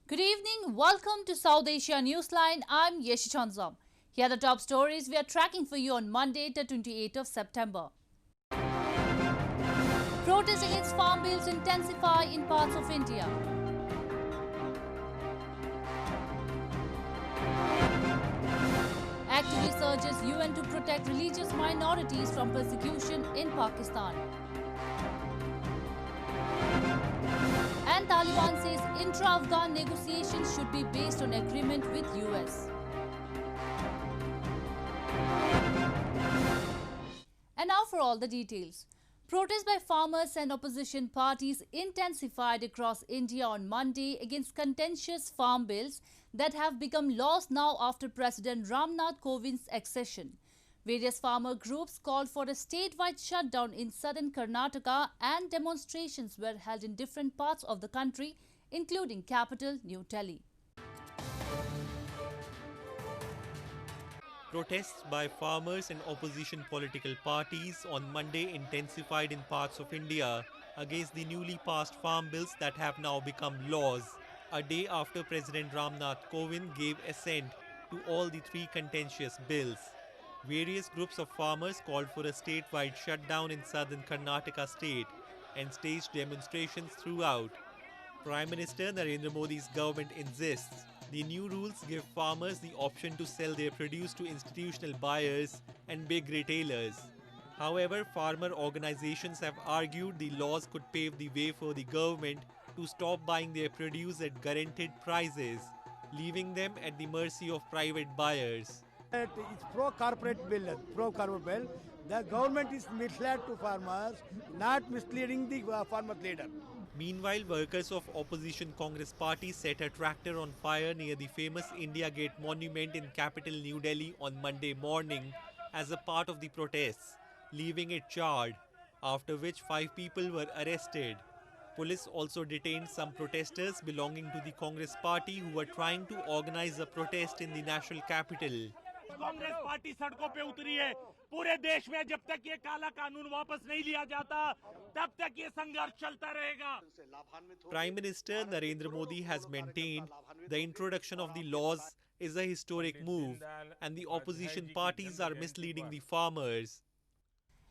Good evening. Welcome to South Asia Newsline. I'm Yeshi Chanzam. Here are the top stories we are tracking for you on Monday, the 28th of September. Protests against farm bills intensify in parts of India. Activist urges UN to protect religious minorities from persecution in Pakistan. And Taliban says intra-Afghan negotiations should be based on agreement with US. And now for all the details. Protests by farmers and opposition parties intensified across India on Monday against contentious farm bills that have become laws now after President Ramnath Kovind's accession. Various farmer groups called for a statewide shutdown in southern Karnataka, and demonstrations were held in different parts of the country, including capital New Delhi. Protests by farmers and opposition political parties on Monday intensified in parts of India against the newly passed farm bills that have now become laws, a day after President Ramnath Kovind gave assent to all the three contentious bills. Various groups of farmers called for a statewide shutdown in southern Karnataka state and staged demonstrations throughout. Prime Minister Narendra Modi's government insists the new rules give farmers the option to sell their produce to institutional buyers and big retailers. However, farmer organizations have argued the laws could pave the way for the government to stop buying their produce at guaranteed prices, leaving them at the mercy of private buyers. It's pro-corporate bill. The government is misled to farmers, not misleading the farmer leader. Meanwhile, workers of opposition Congress party set a tractor on fire near the famous India Gate monument in capital New Delhi on Monday morning as a part of the protests, leaving it charred, after which 5 people were arrested. Police also detained some protesters belonging to the Congress party who were trying to organize a protest in the national capital. Congress party सड़कों पे उतरी है। पूरे देश में जब तक ये काला कानून वापस नहीं लिया जाता, तब तक ये संघर्ष चलता रहेगा। Prime Minister Narendra Modi has maintained the introduction of the laws is a historic move and the opposition parties are misleading the farmers.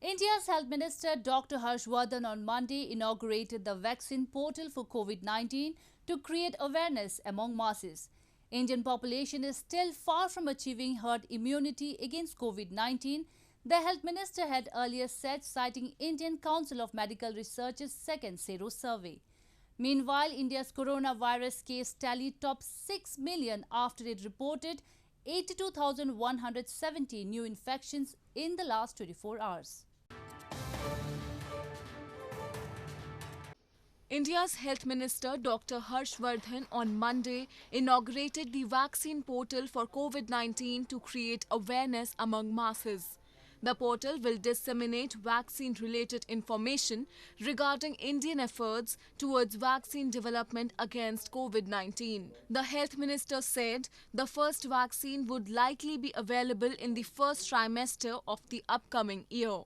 India's Health Minister Dr. Harsh Vardhan on Monday inaugurated the vaccine portal for COVID-19 to create awareness among masses. Indian population is still far from achieving herd immunity against COVID-19, the Health Minister had earlier said, citing Indian Council of Medical Research's second Sero survey. Meanwhile, India's coronavirus case tally topped 6 million after it reported 82,170 new infections in the last 24 hours. India's Health Minister Dr. Harsh Vardhan on Monday inaugurated the vaccine portal for COVID-19 to create awareness among masses. The portal will disseminate vaccine-related information regarding Indian efforts towards vaccine development against COVID-19. The Health Minister said the first vaccine would likely be available in the first trimester of the upcoming year.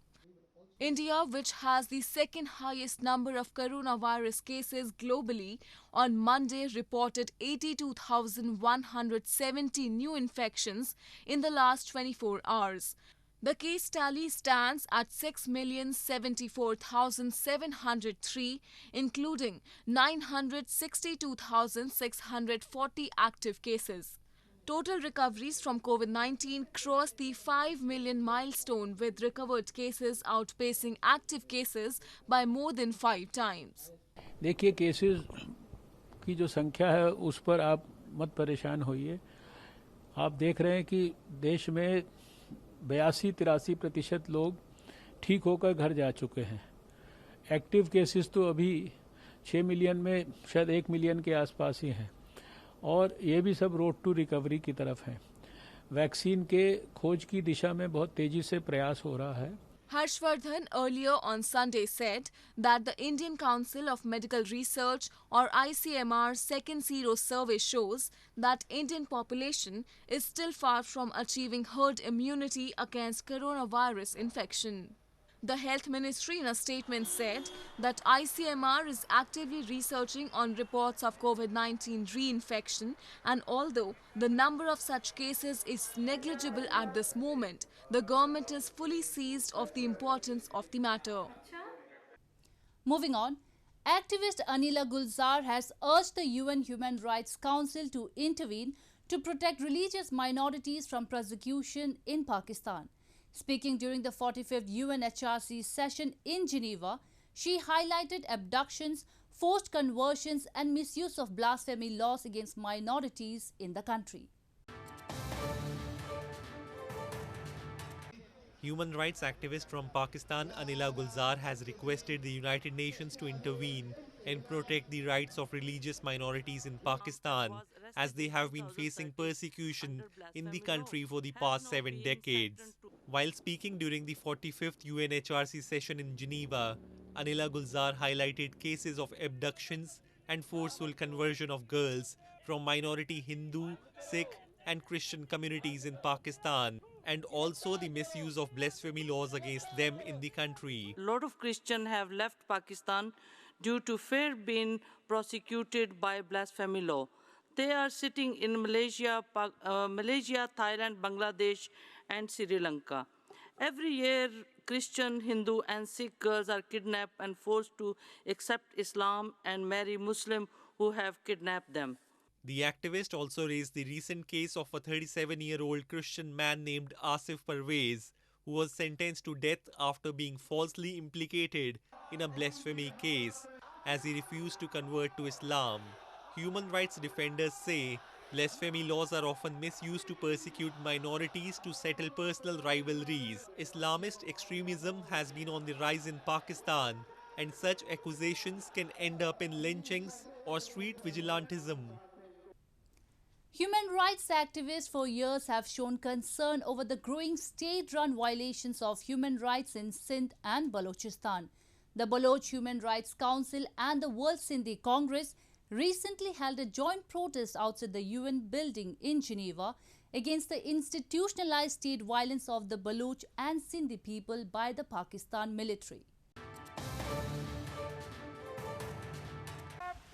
India, which has the second highest number of coronavirus cases globally, on Monday reported 82,170 new infections in the last 24 hours. The case tally stands at 6,074,703, including 962,640 active cases. Total recoveries from COVID-19 crossed the 5 million milestone, with recovered cases outpacing active cases by more than 5 times. देखिए, cases की जो संख्या है उस पर आप मत परेशान होइए। आप देख रहे हैं कि देश में 82-83% लोग ठीक होकर घर जा चुके हैं। एक्टिव केसेस तो अभी 6 मिलियन में शायद 1 मिलियन के आसपास ही हैं, और ये भी सब रोड टू रिकवरी की तरफ है। वैक्सीन के खोज की दिशा में बहुत तेजी से प्रयास हो रहा है। Harshvardhan earlier on Sunday said that the Indian Council of Medical Research or ICMR's second Sero survey shows that Indian population is still far from achieving herd immunity against coronavirus infection. The Health Ministry in a statement said that ICMR is actively researching on reports of COVID-19 reinfection, and although the number of such cases is negligible at this moment, the government is fully seized of the importance of the matter. Moving on, activist Anila Gulzar has urged the UN Human Rights Council to intervene to protect religious minorities from persecution in Pakistan. Speaking during the 45th UNHRC session in Geneva, she highlighted abductions, forced conversions and misuse of blasphemy laws against minorities in the country. Human rights activist from Pakistan Anila Gulzar has requested the United Nations to intervene and protect the rights of religious minorities in Pakistan, as they have been facing persecution in the country for the past 7 decades. While speaking during the 45th UNHRC session in Geneva, Anila Gulzar highlighted cases of abductions and forceful conversion of girls from minority Hindu, Sikh and Christian communities in Pakistan, and also the misuse of blasphemy laws against them in the country. A lot of Christians have left Pakistan due to fear being prosecuted by blasphemy law. They are sitting in Malaysia, Thailand, Bangladesh and Sri Lanka. Every year, Christian, Hindu and Sikh girls are kidnapped and forced to accept Islam and marry Muslims who have kidnapped them. The activist also raised the recent case of a 37-year-old Christian man named Asif Parvez, who was sentenced to death after being falsely implicated in a blasphemy case, as he refused to convert to Islam. Human rights defenders say blasphemy laws are often misused to persecute minorities to settle personal rivalries. Islamist extremism has been on the rise in Pakistan, and such accusations can end up in lynchings or street vigilantism. Human rights activists for years have shown concern over the growing state-run violations of human rights in Sindh and Balochistan. The Baloch Human Rights Council and the World Sindhi Congress recently held a joint protest outside the UN building in Geneva against the institutionalized state violence of the Baloch and Sindhi people by the Pakistan military.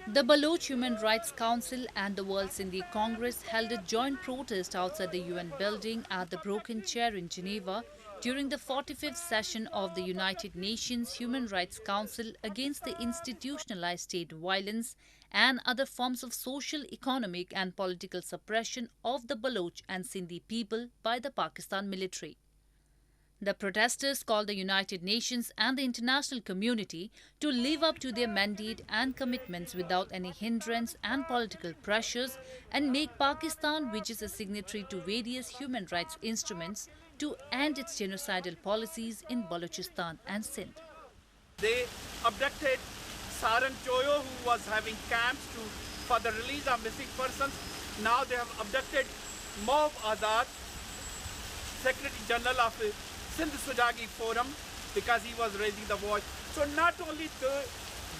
The Baloch Human Rights Council and the World Sindhi Congress held a joint protest outside the UN building at the Broken Chair in Geneva during the 45th session of the United Nations Human Rights Council against the institutionalized state violence and other forms of social, economic and political suppression of the Baloch and Sindhi people by the Pakistan military. The protesters called the United Nations and the international community to live up to their mandate and commitments without any hindrance and political pressures, and make Pakistan, which is a signatory to various human rights instruments, to end its genocidal policies in Balochistan and Sindh. They abducted Saran Choyo, who was having camps for the release of missing persons. Now they have abducted Moab Azad, Secretary General of Sindh Sujagi Forum, because he was raising the voice. So not only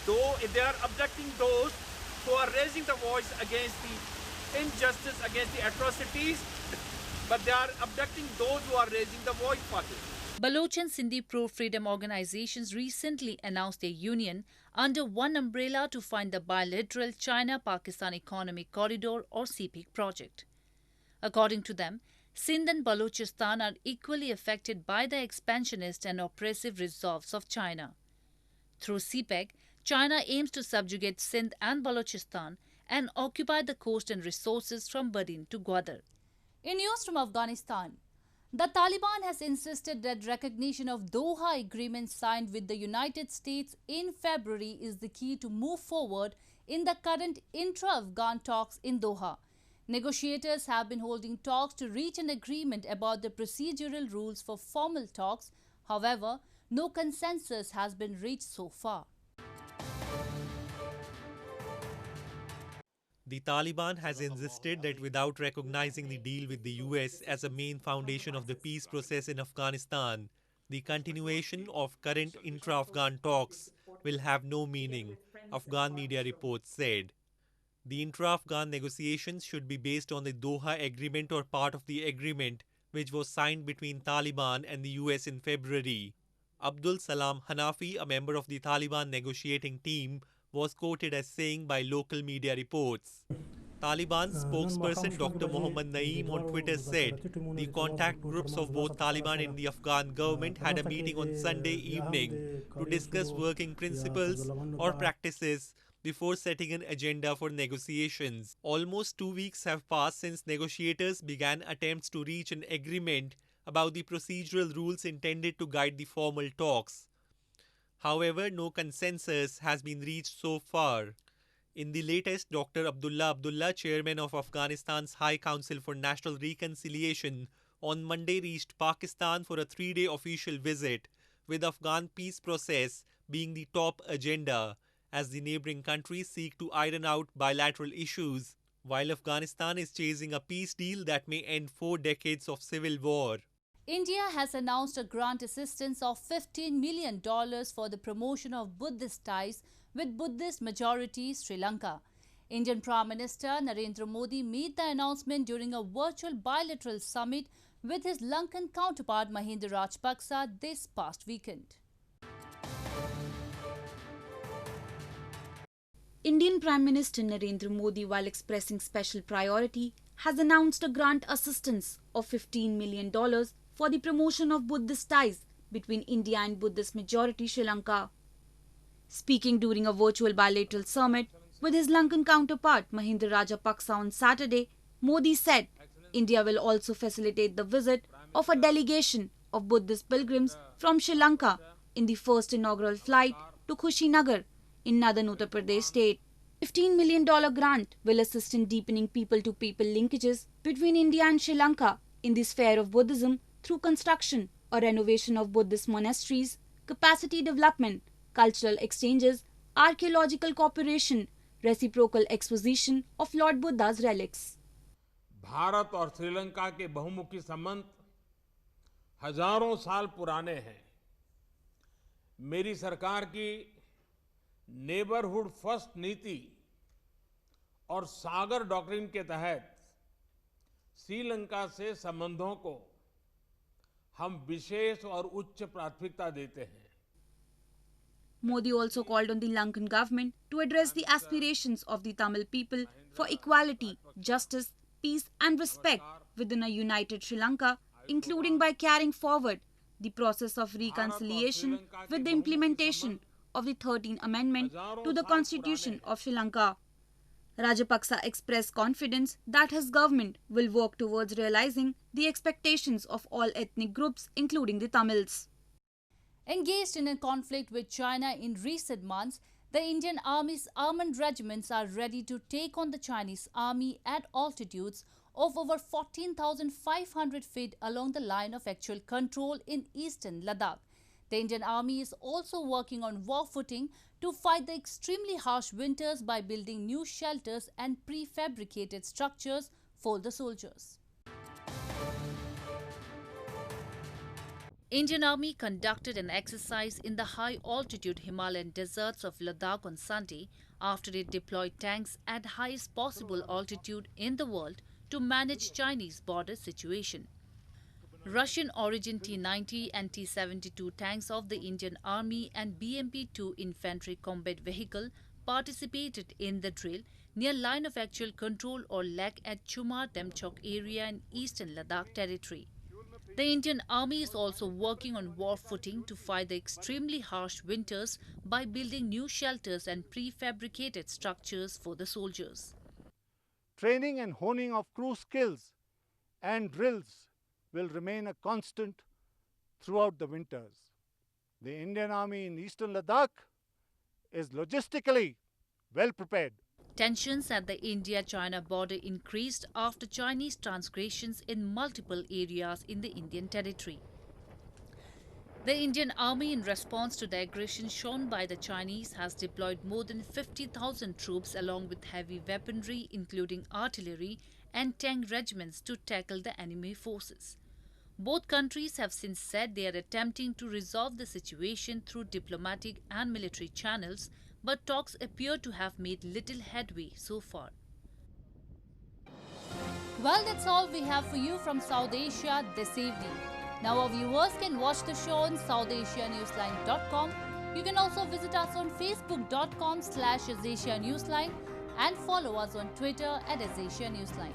though they are abducting those who are raising the voice against the injustice, against the atrocities, but they are abducting those who are raising the voice for it. Baloch and Sindhi pro-freedom organizations recently announced their union under one umbrella to fund the bilateral China-Pakistan Economic Corridor or CPEC project. According to them, Sindh and Balochistan are equally affected by the expansionist and oppressive resolves of China. Through CPEC, China aims to subjugate Sindh and Balochistan and occupy the coast and resources from Badin to Gwadar. In news from Afghanistan, the Taliban has insisted that recognition of Doha Agreement signed with the United States in February is the key to move forward in the current intra-Afghan talks in Doha. Negotiators have been holding talks to reach an agreement about the procedural rules for formal talks. However, no consensus has been reached so far. The Taliban has insisted that without recognizing the deal with the US as a main foundation of the peace process in Afghanistan, the continuation of current intra-Afghan talks will have no meaning, Afghan media reports said. The intra-Afghan negotiations should be based on the Doha Agreement or part of the agreement which was signed between Taliban and the US in February. Abdul Salam Hanafi, a member of the Taliban negotiating team, was quoted as saying by local media reports. Taliban spokesperson Dr. Mohammad Naeem on Twitter said the contact groups of both Taliban and the Afghan government had a meeting on Sunday evening to discuss working principles or practices before setting an agenda for negotiations. Almost 2 weeks have passed since negotiators began attempts to reach an agreement about the procedural rules intended to guide the formal talks. However, no consensus has been reached so far. In the latest, Dr. Abdullah, chairman of Afghanistan's High Council for National Reconciliation, on Monday reached Pakistan for a 3-day official visit, with Afghan peace process being the top agenda, as the neighboring countries seek to iron out bilateral issues, while Afghanistan is chasing a peace deal that may end 4 decades of civil war. India has announced a grant assistance of $15 million for the promotion of Buddhist ties with Buddhist majority Sri Lanka. Indian Prime Minister Narendra Modi made the announcement during a virtual bilateral summit with his Lankan counterpart Mahinda Rajapaksa this past weekend. Indian Prime Minister Narendra Modi, while expressing special priority, has announced a grant assistance of $15 million for the promotion of Buddhist ties between India and Buddhist majority Sri Lanka. Speaking during a virtual bilateral summit with his Lankan counterpart Mahinda Rajapaksa on Saturday, Modi said India will also facilitate the visit of a delegation of Buddhist pilgrims from Sri Lanka in the first inaugural flight to Kushinagar in northern Uttar Pradesh state. $15 million grant will assist in deepening people-to-people linkages between India and Sri Lanka in the sphere of Buddhism through construction or renovation of Buddhist monasteries, capacity development, cultural exchanges, archaeological cooperation, reciprocal exposition of Lord Buddha's relics. Bharat और श्रीलंका के बहुमुखी संबंध हजारों साल पुराने हैं। मेरी सरकार की नेबरहुड फर्स्ट नीति और सागर डॉक्ट्रिन के तहत श्रीलंका से संबंधों को हम विशेष और उच्च प्राथमिकता देते हैं। Modi also called on the Lankan government to address the aspirations of the Tamil people for equality, justice, peace and respect within a united Sri Lanka, including by carrying forward the process of reconciliation with the implementation of the 13th Amendment to the Constitution of Sri Lanka. Rajapaksa expressed confidence that his government will work towards realizing the expectations of all ethnic groups, including the Tamils. Engaged in a conflict with China in recent months, the Indian Army's armored regiments are ready to take on the Chinese Army at altitudes of over 14,500 feet along the line of actual control in eastern Ladakh. The Indian Army is also working on war footing to fight the extremely harsh winters by building new shelters and prefabricated structures for the soldiers. Indian Army conducted an exercise in the high-altitude Himalayan deserts of Ladakh on Sunday after it deployed tanks at highest possible altitude in the world to manage Chinese border situation. Russian-origin T-90 and T-72 tanks of the Indian Army and BMP-2 infantry combat vehicle participated in the drill near line of actual control or LAC at Chumar Demchok area in eastern Ladakh territory. The Indian Army is also working on war footing to fight the extremely harsh winters by building new shelters and prefabricated structures for the soldiers. Training and honing of crew skills and drills will remain a constant throughout the winters. The Indian Army in eastern Ladakh is logistically well prepared. Tensions at the India-China border increased after Chinese transgressions in multiple areas in the Indian territory. The Indian Army, in response to the aggression shown by the Chinese, has deployed more than 50,000 troops along with heavy weaponry, including artillery and tank regiments, to tackle the enemy forces. Both countries have since said they are attempting to resolve the situation through diplomatic and military channels, but talks appear to have made little headway so far. Well, that's all we have for you from South Asia this evening. Now our viewers can watch the show on SouthAsiaNewsline.com. You can also visit us on Facebook.com/AsAsiaNewsline and follow us on Twitter @AsAsiaNewsline.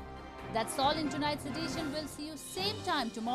That's all in tonight's edition. We'll see you same time tomorrow.